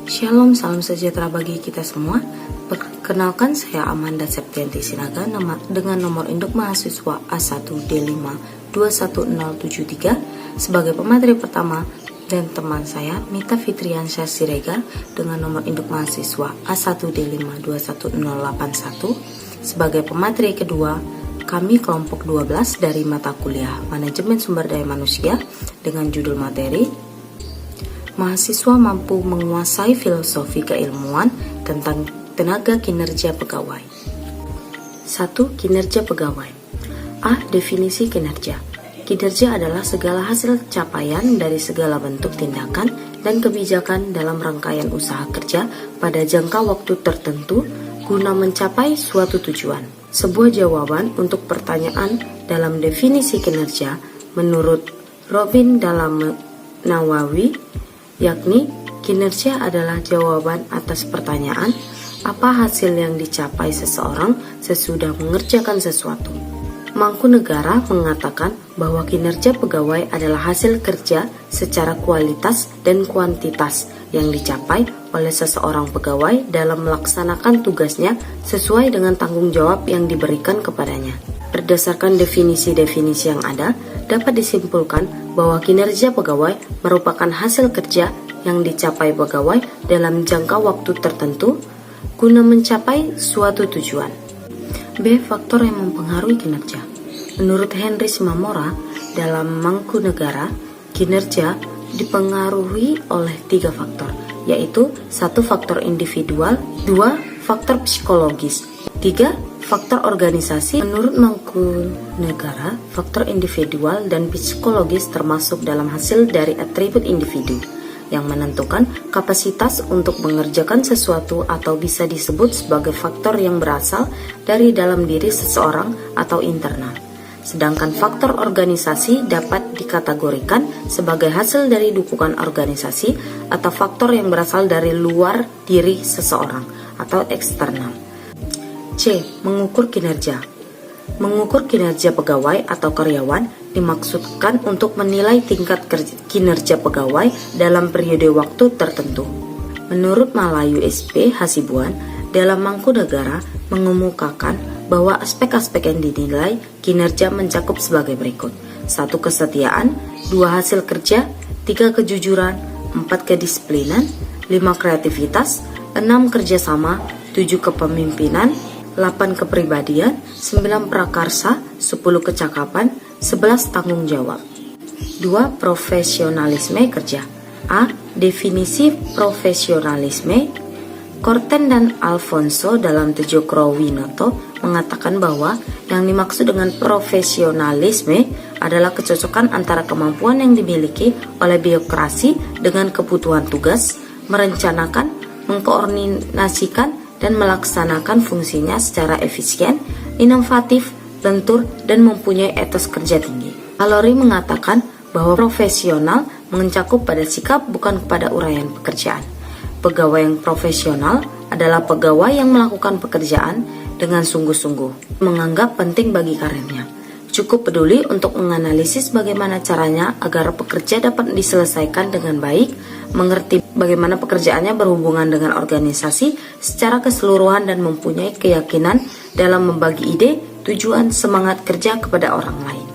Shalom, salam sejahtera bagi kita semua. Perkenalkan, saya Amanda Septianti Sinaga dengan nomor induk mahasiswa A1D5210073 sebagai pemateri pertama, dan teman saya Mita Fitriansyah Siregar dengan nomor induk mahasiswa A1D5210081 sebagai pemateri kedua. Kami kelompok 12 dari mata kuliah Manajemen Sumber Daya Manusia dengan judul materi Mahasiswa mampu menguasai filosofi keilmuan tentang tenaga kinerja pegawai. 1. Kinerja pegawai. A. Definisi kinerja. Kinerja adalah segala hasil capaian dari segala bentuk tindakan dan kebijakan dalam rangkaian usaha kerja pada jangka waktu tertentu guna mencapai suatu tujuan. Sebuah jawaban untuk pertanyaan dalam definisi kinerja menurut Robin dalam Nawawi, yakni kinerja adalah jawaban atas pertanyaan apa hasil yang dicapai seseorang sesudah mengerjakan sesuatu. Mangkunegara mengatakan bahwa kinerja pegawai adalah hasil kerja secara kualitas dan kuantitas yang dicapai oleh seseorang pegawai dalam melaksanakan tugasnya sesuai dengan tanggung jawab yang diberikan kepadanya. Berdasarkan definisi-definisi yang ada, dapat disimpulkan bahwa kinerja pegawai merupakan hasil kerja yang dicapai pegawai dalam jangka waktu tertentu guna mencapai suatu tujuan. B. Faktor yang mempengaruhi kinerja. Menurut Henry Simamora, dalam Mangkunegara, kinerja dipengaruhi oleh 3 faktor, yaitu 1. Faktor individual, 2. Faktor psikologis, 3. Faktor organisasi. Menurut Mangkunegara, faktor individual dan psikologis termasuk dalam hasil dari atribut individu yang menentukan kapasitas untuk mengerjakan sesuatu atau bisa disebut sebagai faktor yang berasal dari dalam diri seseorang atau internal. Sedangkan faktor organisasi dapat dikategorikan sebagai hasil dari dukungan organisasi atau faktor yang berasal dari luar diri seseorang atau eksternal. C. Mengukur kinerja. Mengukur kinerja pegawai atau karyawan dimaksudkan untuk menilai tingkat kinerja pegawai dalam periode waktu tertentu. Menurut Malayu SP Hasibuan, dalam Mangkunegara mengemukakan bahwa aspek-aspek yang dinilai kinerja mencakup sebagai berikut: 1. Kesetiaan, 2. Hasil kerja, 3. Kejujuran, 4. Kedisiplinan, 5. Kreativitas, 6. Kerjasama, 7. Kepemimpinan, 8. Kepribadian, 9. Prakarsa, 10. Kecakapan, 11. Tanggung jawab. 2. Profesionalisme kerja. A. Definisi profesionalisme. Korten dan Alfonso dalam Tejokro-Winoto mengatakan bahwa yang dimaksud dengan profesionalisme adalah kecocokan antara kemampuan yang dimiliki oleh birokrasi dengan kebutuhan tugas, merencanakan, mengkoordinasikan, dan melaksanakan fungsinya secara efisien, inovatif, lentur, dan mempunyai etos kerja tinggi. Alori mengatakan bahwa profesional mencakup pada sikap bukan pada uraian pekerjaan. Pegawai yang profesional adalah pegawai yang melakukan pekerjaan dengan sungguh-sungguh, menganggap penting bagi karirnya. Cukup peduli untuk menganalisis bagaimana caranya agar pekerja dapat diselesaikan dengan baik, mengerti bagaimana pekerjaannya berhubungan dengan organisasi secara keseluruhan dan mempunyai keyakinan dalam membagi ide, tujuan, semangat kerja kepada orang lain.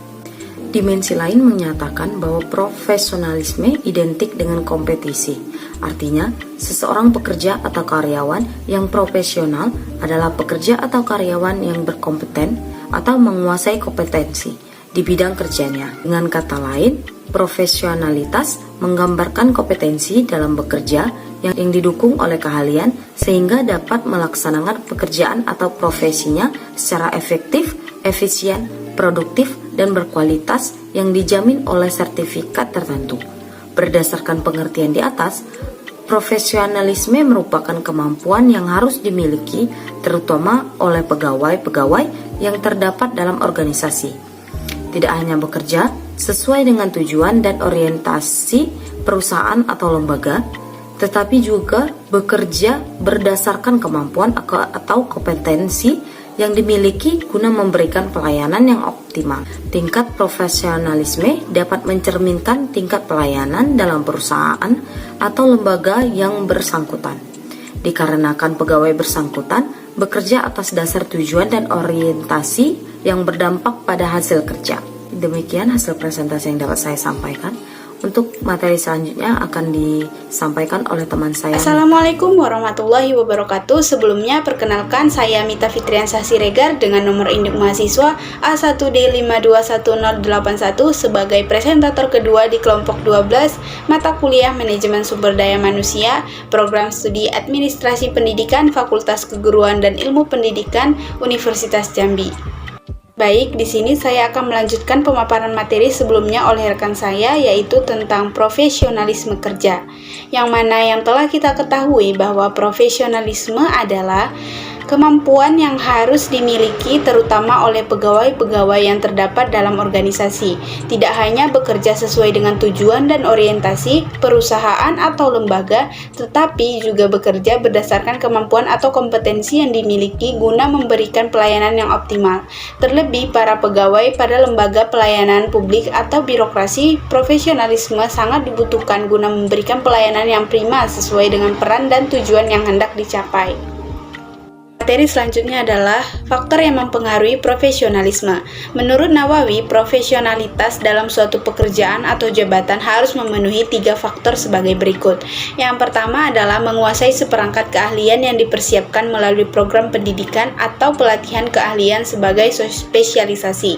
Dimensi lain menyatakan bahwa profesionalisme identik dengan kompetisi. Artinya, seseorang pekerja atau karyawan yang profesional adalah pekerja atau karyawan yang berkompeten atau menguasai kompetensi di bidang kerjanya. Dengan kata lain, profesionalitas menggambarkan kompetensi dalam bekerja yang didukung oleh keahlian sehingga dapat melaksanakan pekerjaan atau profesinya secara efektif, efisien, produktif, dan berkualitas yang dijamin oleh sertifikat tertentu. Berdasarkan pengertian di atas, profesionalisme merupakan kemampuan yang harus dimiliki terutama oleh pegawai-pegawai yang terdapat dalam organisasi. Tidak hanya bekerja sesuai dengan tujuan dan orientasi perusahaan atau lembaga, tetapi juga bekerja berdasarkan kemampuan atau kompetensi yang dimiliki guna memberikan pelayanan yang optimal. Tingkat profesionalisme dapat mencerminkan tingkat pelayanan dalam perusahaan atau lembaga yang bersangkutan. Dikarenakan pegawai bersangkutan bekerja atas dasar tujuan dan orientasi yang berdampak pada hasil kerja. Demikian hasil presentasi yang dapat saya sampaikan. Untuk materi selanjutnya akan disampaikan oleh teman saya. Assalamualaikum warahmatullahi wabarakatuh. Sebelumnya perkenalkan, saya Mita Fitriansah Siregar dengan nomor induk mahasiswa A1D521081 sebagai presentator kedua di kelompok 12 mata kuliah Manajemen Sumber Daya Manusia, Program Studi Administrasi Pendidikan, Fakultas Keguruan dan Ilmu Pendidikan, Universitas Jambi. Baik, di sini saya akan melanjutkan pemaparan materi sebelumnya oleh rekan saya, yaitu tentang profesionalisme kerja. Yang mana yang telah kita ketahui bahwa profesionalisme adalah kemampuan yang harus dimiliki terutama oleh pegawai-pegawai yang terdapat dalam organisasi, tidak hanya bekerja sesuai dengan tujuan dan orientasi perusahaan atau lembaga, tetapi juga bekerja berdasarkan kemampuan atau kompetensi yang dimiliki guna memberikan pelayanan yang optimal. Terlebih para pegawai pada lembaga pelayanan publik atau birokrasi, profesionalisme sangat dibutuhkan guna memberikan pelayanan yang prima sesuai dengan peran dan tujuan yang hendak dicapai. Materi selanjutnya adalah faktor yang mempengaruhi profesionalisme. Menurut Nawawi, profesionalitas dalam suatu pekerjaan atau jabatan harus memenuhi 3 faktor sebagai berikut. Yang pertama adalah menguasai seperangkat keahlian yang dipersiapkan melalui program pendidikan atau pelatihan keahlian sebagai spesialisasi.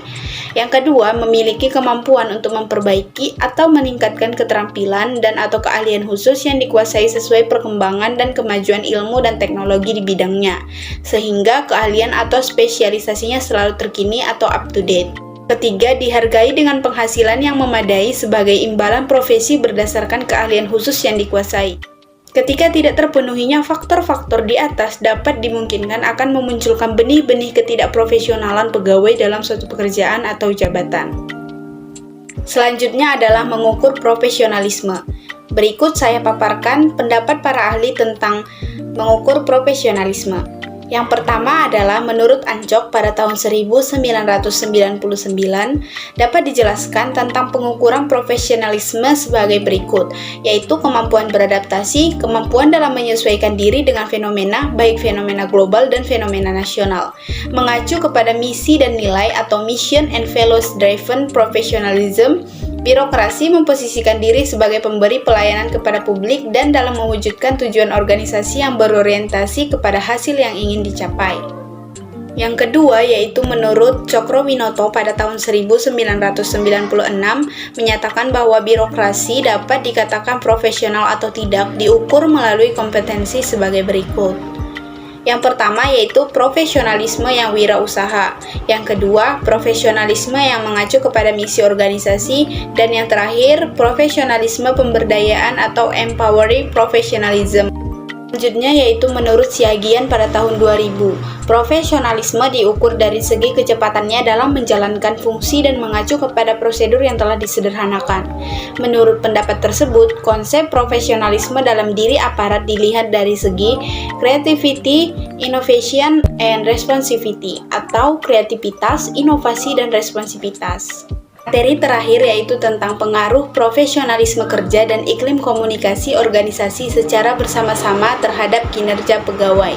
Yang kedua, memiliki kemampuan untuk memperbaiki atau meningkatkan keterampilan dan atau keahlian khusus yang dikuasai sesuai perkembangan dan kemajuan ilmu dan teknologi di bidangnya, sehingga keahlian atau spesialisasinya selalu terkini atau up to date. Ketiga, dihargai dengan penghasilan yang memadai sebagai imbalan profesi berdasarkan keahlian khusus yang dikuasai. Ketika tidak terpenuhinya faktor-faktor di atas, dapat dimungkinkan akan memunculkan benih-benih ketidakprofesionalan pegawai dalam suatu pekerjaan atau jabatan. Selanjutnya adalah mengukur profesionalisme. Berikut saya paparkan pendapat para ahli tentang mengukur profesionalisme. Yang pertama adalah menurut Ancok pada tahun 1999 dapat dijelaskan tentang pengukuran profesionalisme sebagai berikut, yaitu kemampuan beradaptasi, kemampuan dalam menyesuaikan diri dengan fenomena, baik fenomena global dan fenomena nasional, mengacu kepada misi dan nilai atau mission and values driven professionalism. Birokrasi memposisikan diri sebagai pemberi pelayanan kepada publik dan dalam mewujudkan tujuan organisasi yang berorientasi kepada hasil yang ingin dicapai. Yang kedua yaitu menurut Cokrowinoto pada tahun 1996 menyatakan bahwa birokrasi dapat dikatakan profesional atau tidak diukur melalui kompetensi sebagai berikut. Yang pertama yaitu profesionalisme yang wirausaha. Yang kedua, profesionalisme yang mengacu kepada misi organisasi. Dan yang terakhir, profesionalisme pemberdayaan atau empowering professionalism. Selanjutnya yaitu menurut Siagian pada tahun 2000, profesionalisme diukur dari segi kecepatannya dalam menjalankan fungsi dan mengacu kepada prosedur yang telah disederhanakan. Menurut pendapat tersebut, konsep profesionalisme dalam diri aparat dilihat dari segi creativity, innovation, and responsivity atau kreativitas, inovasi, dan responsivitas. Materi terakhir yaitu tentang pengaruh profesionalisme kerja dan iklim komunikasi organisasi secara bersama-sama terhadap kinerja pegawai.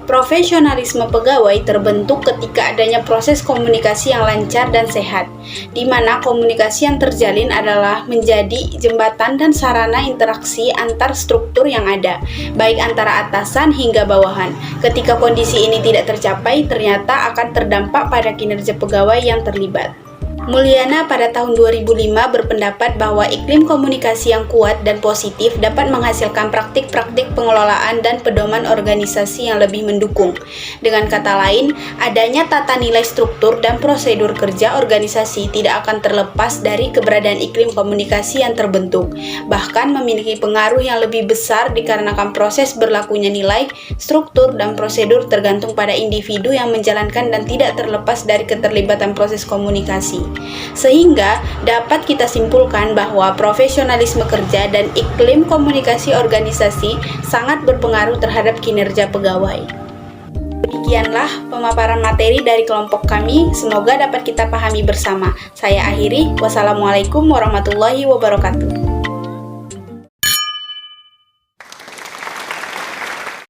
Profesionalisme pegawai terbentuk ketika adanya proses komunikasi yang lancar dan sehat, di mana komunikasi yang terjalin adalah menjadi jembatan dan sarana interaksi antar struktur yang ada, baik antara atasan hingga bawahan. Ketika kondisi ini tidak tercapai, ternyata akan terdampak pada kinerja pegawai yang terlibat. Mulyana pada tahun 2005 berpendapat bahwa iklim komunikasi yang kuat dan positif dapat menghasilkan praktik-praktik pengelolaan dan pedoman organisasi yang lebih mendukung. Dengan kata lain, adanya tata nilai struktur dan prosedur kerja organisasi tidak akan terlepas dari keberadaan iklim komunikasi yang terbentuk, bahkan memiliki pengaruh yang lebih besar dikarenakan proses berlakunya nilai, struktur, dan prosedur tergantung pada individu yang menjalankan dan tidak terlepas dari keterlibatan proses komunikasi. Sehingga dapat kita simpulkan bahwa profesionalisme kerja dan iklim komunikasi organisasi sangat berpengaruh terhadap kinerja pegawai. Demikianlah pemaparan materi dari kelompok kami, semoga dapat kita pahami bersama. Saya akhiri, wassalamualaikum warahmatullahi wabarakatuh.